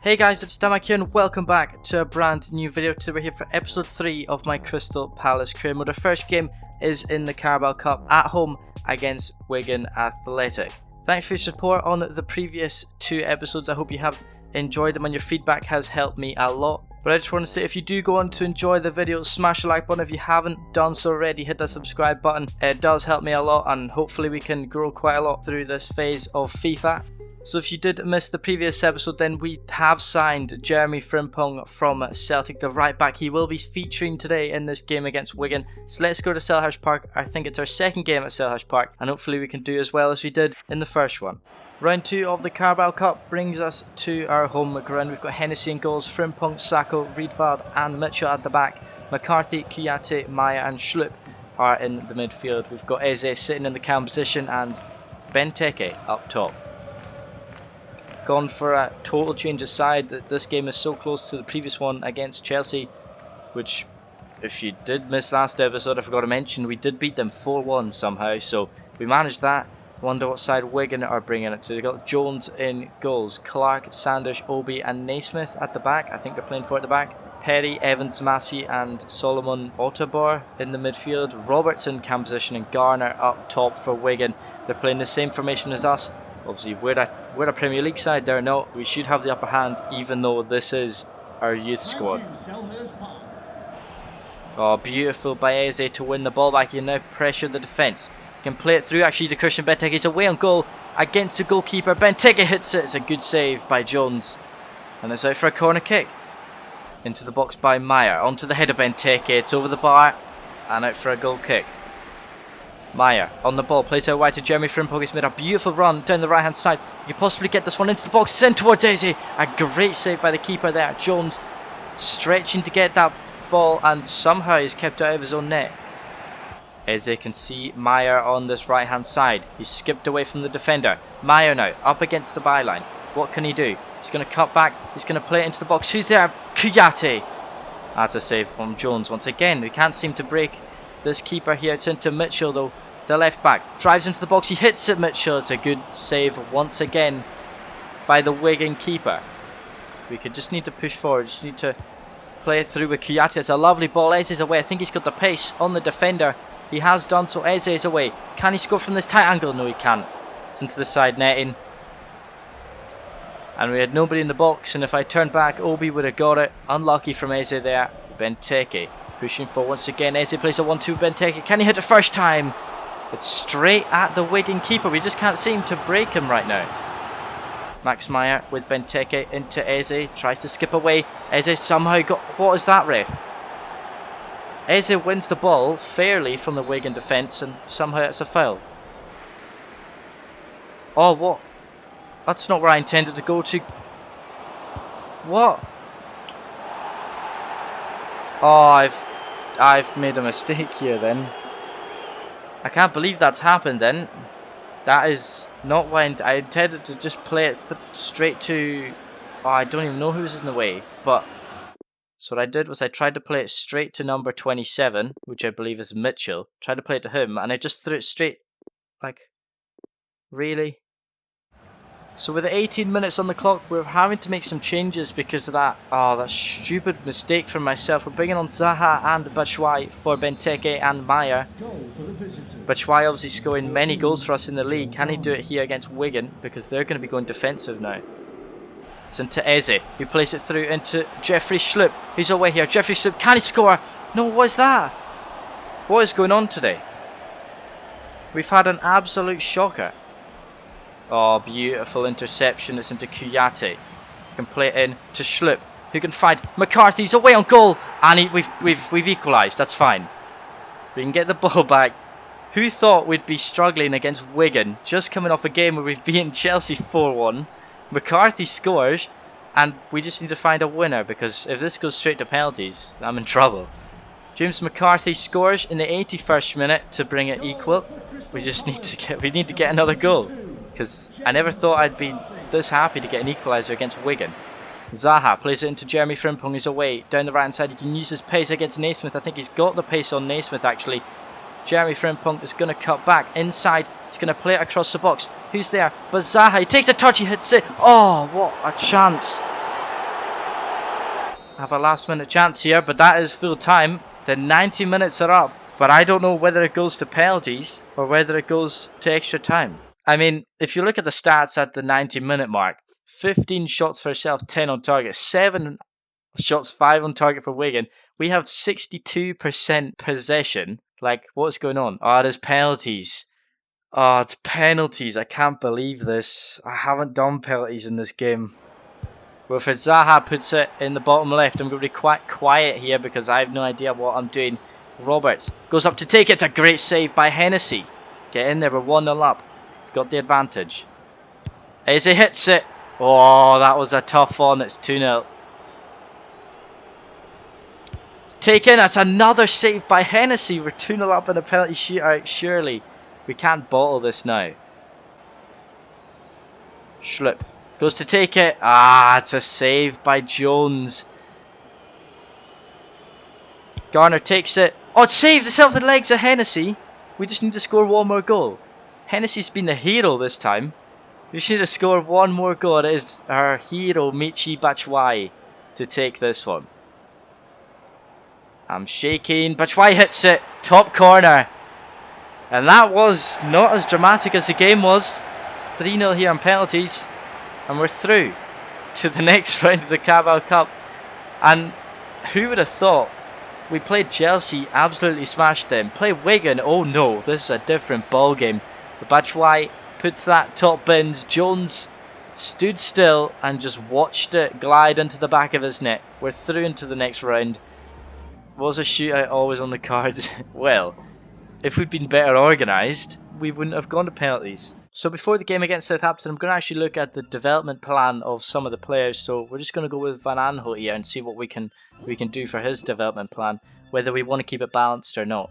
Hey guys, it's Damak here and welcome back to a brand new video. Today we're here for episode 3 of my Crystal Palace career mode. Our first game is in the Carabao Cup at home against Wigan Athletic. Thanks for your support on the previous 2 episodes. I hope you have enjoyed them and your feedback has helped me a lot. But I just want to say, if you do go on to enjoy the video, smash the like button. If you haven't done so already, hit that subscribe button. It does help me a lot and hopefully we can grow quite a lot through this phase of FIFA. So if you did miss the previous episode, then we have signed Jeremy Frimpong from Celtic, the right back. He will be featuring today in this game against Wigan. So let's go to Selhurst Park. I think it's our second game at Selhurst Park and hopefully we can do as well as we did in the first one. Round 2 of the Carabao Cup brings us to our home ground. We've got Hennessy in goals, Frimpong, Sacco, Riedveld and Mitchell at the back. McCarthy, Kouyaté, Maya and Schlupp are in the midfield. We've got Eze sitting in the cam position and Benteke up top. Gone for a total change of side. This game is so close to the previous one against Chelsea, which, if you did miss last episode, I forgot to mention, we did beat them 4-1 somehow, so we managed that. Wonder what side Wigan are bringing it to. They've got Jones in goals, Clark, Sanders, Obi and Naismith at the back. I think they're playing 4 at the back. Perry, Evans, Massey and Solomon Otabor in the midfield. Robertson cam position and Garner up top for Wigan. They're playing the same formation as us. Obviously, we're a Premier League side. They're not. We should have the upper hand, even though this is our youth squad. Oh, beautiful by Eze to win the ball back. He now pressure the defence. Can play it through actually to Christian Benteke. He's away on goal against the goalkeeper. Benteke hits it. It's a good save by Jones. And it's out for a corner kick. Into the box by Meyer. Onto the head of Benteke. It's over the bar and out for a goal kick. Meyer on the ball, plays out wide to Jeremy Frimpong. He's made a beautiful run down the right hand side. You can possibly get this one into the box, sent towards Eze. A great save by the keeper there. Jones stretching to get that ball and somehow he's kept out of his own net. Eze can see Meyer on this right hand side. He's skipped away from the defender. Meyer now up against the byline. What can he do? He's going to cut back. He's going to play it into the box. Who's there? Kouyaté. That's a save from Jones once again. We can't seem to break this keeper here. It's into Mitchell though. The left back drives into the box. He hits it, Mitchell. It's a good save once again by the Wigan keeper. We could just need to push forward. Just need to play it through with Kouyaté. It's a lovely ball. Eze is away. I think he's got the pace on the defender. He has done so. Eze is away. Can he score from this tight angle? No, he can't. It's into the side netting. And we had nobody in the box. And if I turned back, Obi would have got it. Unlucky from Eze there. Benteke pushing forward once again. Eze plays a 1-2 Benteke. Can he hit it first time? It's straight at the Wigan keeper. We just can't seem to break him right now. Max Meyer with Benteke into Eze. Tries to skip away. Eze somehow got... What is that, ref? Eze wins the ball fairly from the Wigan defence and somehow it's a foul. Oh, what? That's not where I intended to go to. What? Oh, I've made a mistake here then. I can't believe that's happened then. That is not when I intended to just play it straight to... Oh, I don't even know who was in the way. But so what I did was I tried to play it straight to number 27, which I believe is Mitchell. Tried to play it to him and I just threw it straight. Like, really? So with 18 minutes on the clock, we're having to make some changes because of that. Oh, that stupid mistake from myself. We're bringing on Zaha and Batshuayi for Benteke and Meyer. Batshuayi obviously scoring many goals for us in the league. Can he do it here against Wigan? Because they're going to be going defensive now. It's into Eze, who plays it through into Jeffrey Schlupp. He's away here. Jeffrey Schlupp, can he score? No, what is that? What is going on today? We've had an absolute shocker. Oh, beautiful interception. It's into Kouyaté. Can play it in to Schlupp, who can find McCarthy. He's away on goal, and we've equalised. That's fine. We can get the ball back. Who thought we'd be struggling against Wigan, just coming off a game where we've beaten Chelsea 4-1? McCarthy scores, and we just need to find a winner because if this goes straight to penalties, I'm in trouble. James McCarthy scores in the 81st minute to bring it equal. We need to get another goal. Because I never thought I'd be this happy to get an equaliser against Wigan. Zaha plays it into Jeremy Frimpong. He's away down the right hand side. He can use his pace against Naismith. I think he's got the pace on Naismith actually. Jeremy Frimpong is going to cut back inside. He's going to play it across the box. Who's there? But Zaha, he takes a touch, he hits it. Oh, what a chance. have a last minute chance here, but that is full time. The 90 minutes are up, but I don't know whether it goes to penalties or whether it goes to extra time. I mean, if you look at the stats at the 90-minute mark, 15 shots for yourself, 10 on target, 7 shots, 5 on target for Wigan. We have 62% possession. Like, what's going on? Oh, there's penalties. Oh, it's penalties. I can't believe this. I haven't done penalties in this game. Wilfried Zaha puts it in the bottom left. I'm going to be quite quiet here because I have no idea what I'm doing. Roberts goes up to take it. It's a great save by Hennessy. Get in there, we're 1-0 up. We've got the advantage. Eze hits it. Oh, that was a tough one. It's 2-0. It's taken. That's another save by Hennessy. We're 2-0 up in a penalty shootout. Surely we can't bottle this now. Schlupp goes to take it. Ah, it's a save by Jones. Garner takes it. Oh, it saved itself with the legs of Hennessy. We just need to score one more goal. Hennessy's been the hero this time. We just need to score one more goal. It is our hero, Michy Batshuayi, to take this one. I'm shaking. Batshuayi hits it. Top corner. And that was not as dramatic as the game was. It's 3-0 here on penalties. And we're through to the next round of the Carabao Cup. And who would have thought? We played Chelsea, absolutely smashed them. Play Wigan, oh no, this is a different ball game. But Batshuayi puts that top bins. Jones stood still and just watched it glide into the back of his net. We're through into the next round. Was a shootout always on the cards? Well, if we'd been better organised, we wouldn't have gone to penalties. So before the game against Southampton, I'm going to actually look at the development plan of some of the players. So we're just going to go with Van Aanholt here and see what we can do for his development plan, whether we want to keep it balanced or not.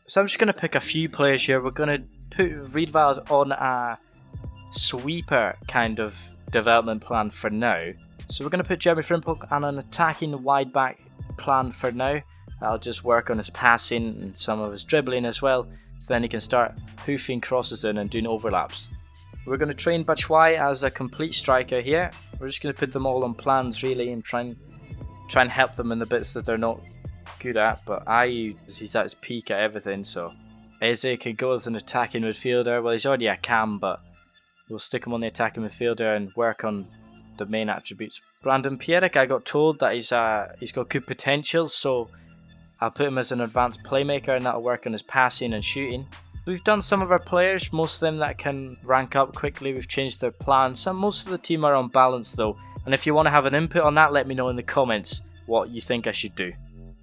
So I'm just going to pick a few players here. We're going to put Riedwald on a sweeper kind of development plan for now. So we're going to put Jeremy Frimpong on an attacking wide back plan for now. I'll just work on his passing and some of his dribbling as well, so then he can start hoofing crosses in and doing overlaps. We're going to train Batshuayi as a complete striker here. We're just going to put them all on plans really and try and help them in the bits that they're not good at. But Ayew, he's at his peak at everything, so Eze can go as an attacking midfielder. Well, he's already a cam, but we'll stick him on the attacking midfielder and work on the main attributes. Brandon Pierrick, I got told that he's got good potential, so I'll put him as an advanced playmaker and that'll work on his passing and shooting. We've done some of our players, most of them that can rank up quickly. We've changed their plans. Most of the team are on balance though, and if you want to have an input on that, let me know in the comments what you think I should do.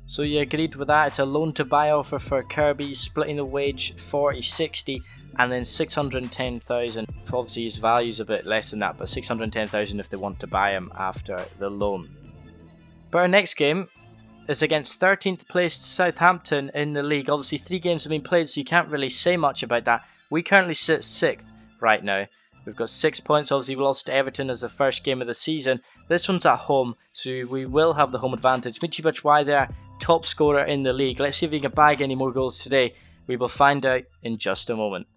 So you agreed with that. It's a loan to buy offer for Kirby, splitting the wage 40-60 and then 610,000. Obviously his value's a bit less than that, but 610,000 if they want to buy him after the loan. But our next game is against 13th placed Southampton in the league. Obviously 3 games have been played, so you can't really say much about that. We currently sit 6th right now. We've got 6 points. Obviously we lost to Everton as the first game of the season. This one's at home, so we will have the home advantage. Michy Batshuayi there, top scorer in the league. Let's see if he can bag any more goals today. We will find out in just a moment.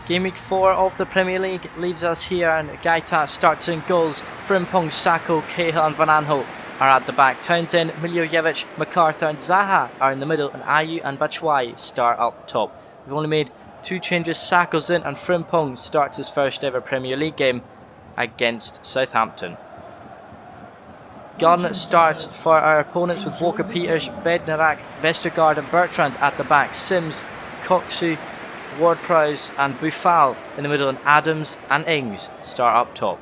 Game week 4 of the Premier League leaves us here, and Gaeta starts in goals. Frimpong, Sako, Cahill and Van Aanholt are at the back. Townsend, Miljojevic, MacArthur and Zaha are in the middle, and Ayew and Batshuayi start up top. We've only made 2 changes. Sako's in and Frimpong starts his first ever Premier League game against Southampton. Gunn starts for our opponents with Walker Peters, Bednarak, Vestergaard and Bertrand at the back. Sims, Koksu, Ward-Prowse and Boufal in the middle, and Adams and Ings start up top.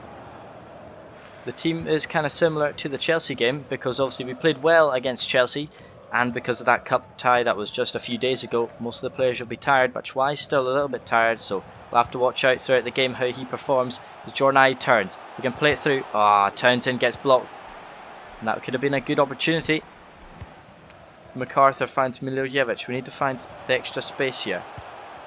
The team is kind of similar to the Chelsea game because obviously we played well against Chelsea, and because of that cup tie that was just a few days ago, most of the players will be tired. Batshuayi's still a little bit tired, so we'll have to watch out throughout the game how he performs. As Jordan Ayew turns, we can play it through. Townsend gets blocked, and that could have been a good opportunity. MacArthur finds Miljojevic. We need to find the extra space here,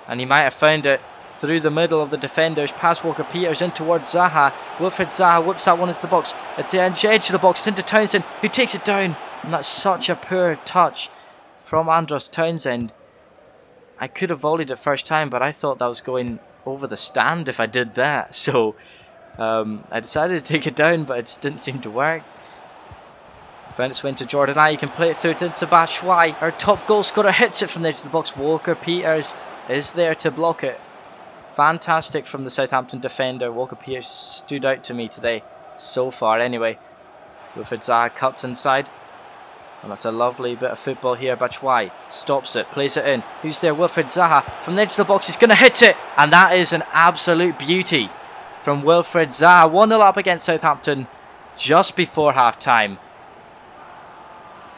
and he might have found it through the middle of the defenders, past Walker Peters in towards Zaha. Wilfried Zaha whips that one into the box. It's the edge of the box. It's into Townsend, who takes it down. And that's such a poor touch from Andros Townsend. I could have volleyed it first time, but I thought that was going over the stand if I did that. So I decided to take it down, but it just didn't seem to work. Defence went to Jordan Ayew. You can play it through to Batshuayi. Our top goal scorer hits it from the edge of the box. Walker Peters is there to block it. Fantastic from the Southampton defender. Walker Peters stood out to me today, so far anyway. Wilfried Zaha cuts inside. And that's a lovely bit of football here. Batshuayi stops it, plays it in. Who's there? Wilfried Zaha from the edge of the box. He's going to hit it. And that is an absolute beauty from Wilfried Zaha. 1-0 up against Southampton just before half-time.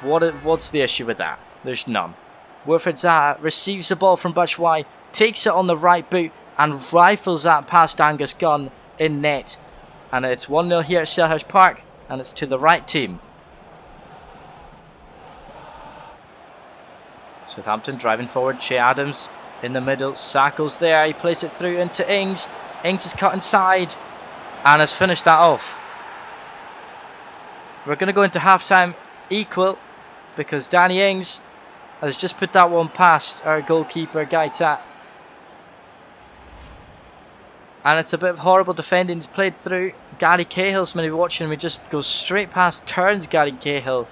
What's the issue with that? There's none. Wilfried Zaha receives the ball from Batshuayi, takes it on the right boot and rifles that past Angus Gunn in net. And it's 1-0 here at Selhurst Park, and it's to the right team. Southampton driving forward. Che Adams in the middle. Sako's there. He plays it through into Ings. Ings is cut inside and has finished that off. We're going to go into half-time equal because Danny Ings has just put that one past our goalkeeper Gaita. And it's a bit of horrible defending. He's played through. Gary Cahill's maybe watching him. He just goes straight past, turns Gary Cahill,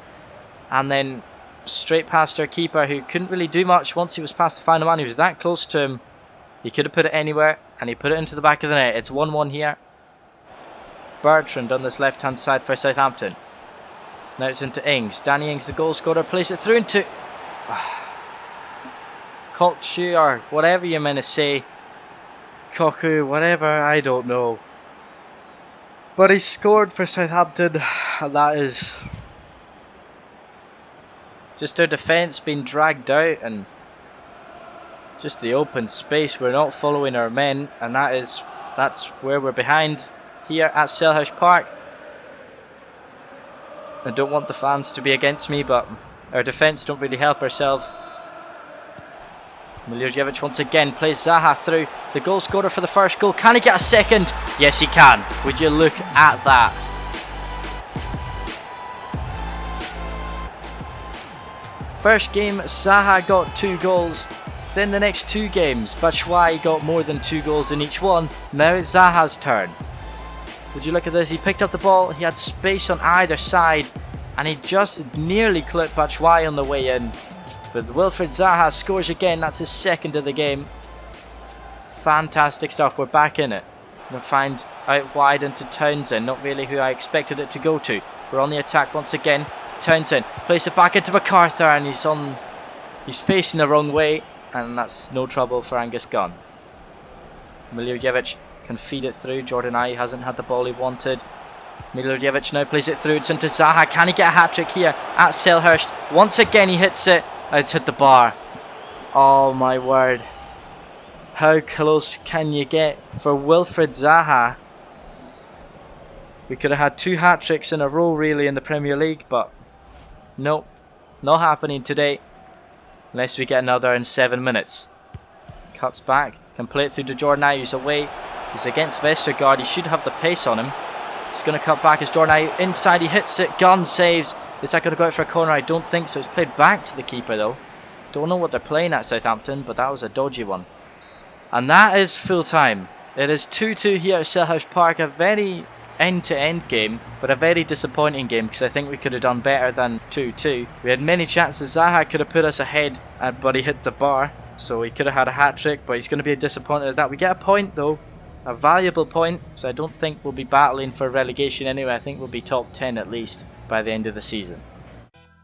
and then straight past our keeper, who couldn't really do much once he was past the final man. He was that close to him. He could have put it anywhere, and he put it into the back of the net. It's 1-1 here. Bertrand on this left-hand side for Southampton. Now it's into Ings. Danny Ings, the goal scorer, plays it through into Kokchu, or whatever you're meant to say. Koku, whatever, I don't know. But he scored for Southampton, and that is just our defence being dragged out and just the open space. We're not following our men, and that's where we're behind here at Selhurst Park. I don't want the fans to be against me, but our defence don't really help ourselves. Miljovic once again plays Zaha through. The goal scorer for the first goal. Can he get a second? Yes, he can. Would you look at that? First game, Zaha got 2 goals. Then the next 2 games, Batshuayi got more than 2 goals in each one. Now it's Zaha's turn. Would you look at this? He picked up the ball. He had space on either side. And he just nearly clipped Batshuayi on the way in. But Wilfried Zaha scores again. That's his second of the game. Fantastic stuff. We're back in it. Going to find out wide into Townsend. Not really who I expected it to go to. We're on the attack once again. Townsend plays it back into MacArthur, and he's facing the wrong way, and that's no trouble for Angus Gunn. Miljovic can feed it through. Jordan Ayew hasn't had the ball he wanted. Miljovic now plays it through. It's into Zaha. Can he get a hat-trick here at Selhurst? Once again he hits it. It's hit the bar. Oh my word. How close can you get for Wilfried Zaha? We could have had 2 hat-tricks in a row really in the Premier League, but nope, not happening today. Unless we get another in 7 minutes. Cuts back. Can play it through to Jordan Ayew. He's away. He's against Vestergaard. He should have the pace on him. He's going to cut back as Jordan Ayew inside. He hits it. Gunn saves. Is that going to go out for a corner? I don't think so. It's played back to the keeper though. Don't know what they're playing at Southampton, but that was a dodgy one. And that is full time. It is 2-2 here at Selhurst Park. A very end-to-end game, but a very disappointing game because I think we could have done better than 2-2. We had many chances. Zaha could have put us ahead, but he hit the bar. So he could have had a hat-trick, but he's going to be disappointed at that. We get a point though. A valuable point. So I don't think we'll be battling for relegation anyway. I think we'll be top 10 at least by the end of the season.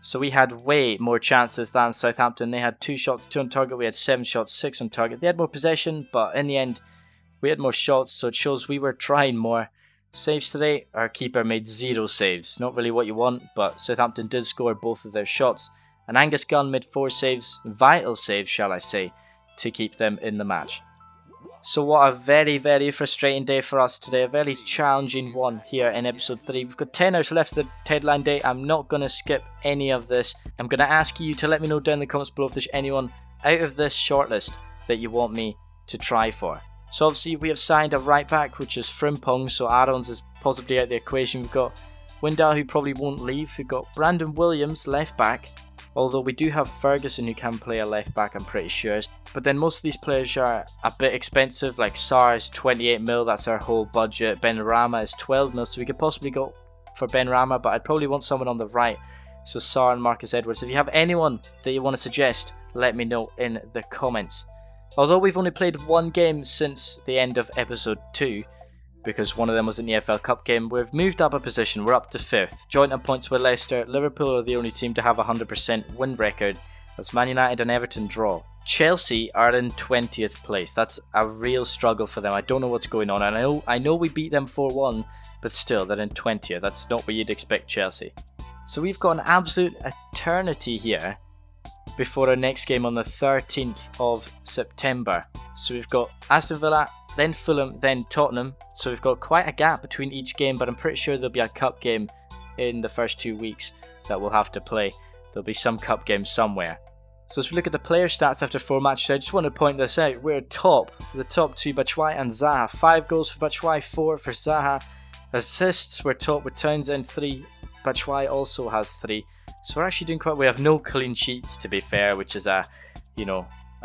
So we had way more chances than Southampton. They had 2 shots, 2 on target. We had 7 shots, 6 on target. They had more possession, but in the end, we had more shots. So it shows we were trying more. Saves today, our keeper made 0 saves. Not really what you want, but Southampton did score both of their shots. And Angus Gunn made 4 saves, vital saves, shall I say, to keep them in the match. So what a very, very frustrating day for us today. A very challenging one here in episode 3. We've got 10 hours left of the deadline day. I'm not going to skip any of this. I'm going to ask you to let me know down in the comments below if there's anyone out of this shortlist that you want me to try for. So obviously we have signed a right back, which is Frimpong, so Aarons is possibly out of the equation. We've got Windal, who probably won't leave. We've got Brandon Williams, left back. Although we do have Ferguson who can play a left back, I'm pretty sure. But then most of these players are a bit expensive, like Sarr is 28 mil, that's our whole budget. Benrahma is 12 mil, so we could possibly go for Benrahma, but I'd probably want someone on the right. So Sarr and Marcus Edwards. If you have anyone that you want to suggest, let me know in the comments. Although we've only played one game since the end of episode 2, because one of them was an EFL Cup game, we've moved up a position. We're up to 5th, joint on points with Leicester. Liverpool are the only team to have a 100% win record, as Man United and Everton draw. Chelsea are in 20th place. That's a real struggle for them. I don't know what's going on. I know we beat them 4-1, but still, they're in 20th. That's not where you'd expect Chelsea. So we've got an absolute eternity here before our next game on the 13th of September. So we've got Aston Villa, then Fulham, then Tottenham. So we've got quite a gap between each game, but I'm pretty sure there'll be a cup game in the first 2 weeks that we'll have to play. There'll be some cup games somewhere. So as we look at the player stats after 4 matches, I just want to point this out. We're top. The top two, Batshuayi and Zaha. 5 goals for Batshuayi, 4 for Zaha. Assists, we're top with Townsend, 3. Batshuayi also has 3. So we're actually doing quite well. We have no clean sheets, to be fair, which is an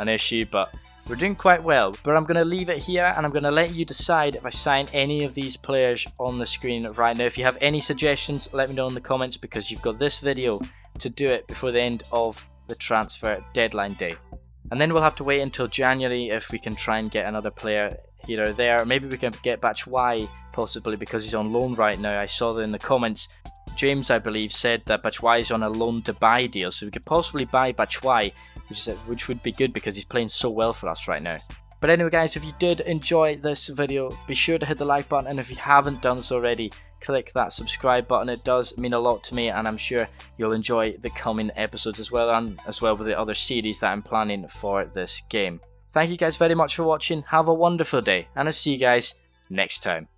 issue, but we're doing quite well. But I'm going to leave it here, and I'm going to let you decide if I sign any of these players on the screen right now. If you have any suggestions, let me know in the comments, because you've got this video to do it before the end of the transfer deadline day. And then we'll have to wait until January if we can try and get another player here or there. Maybe we can get Batshuayi, possibly, because he's on loan right now. I saw that in the comments. James, I believe, said that Batshuayi is on a loan to buy deal, so we could possibly buy Batshuayi, which would be good because he's playing so well for us right now. But anyway guys, if you did enjoy this video, be sure to hit the like button, and if you haven't done so already, click that subscribe button. It does mean a lot to me, and I'm sure you'll enjoy the coming episodes as well, and as well with the other series that I'm planning for this game. Thank you guys very much for watching. Have a wonderful day, and I'll see you guys next time.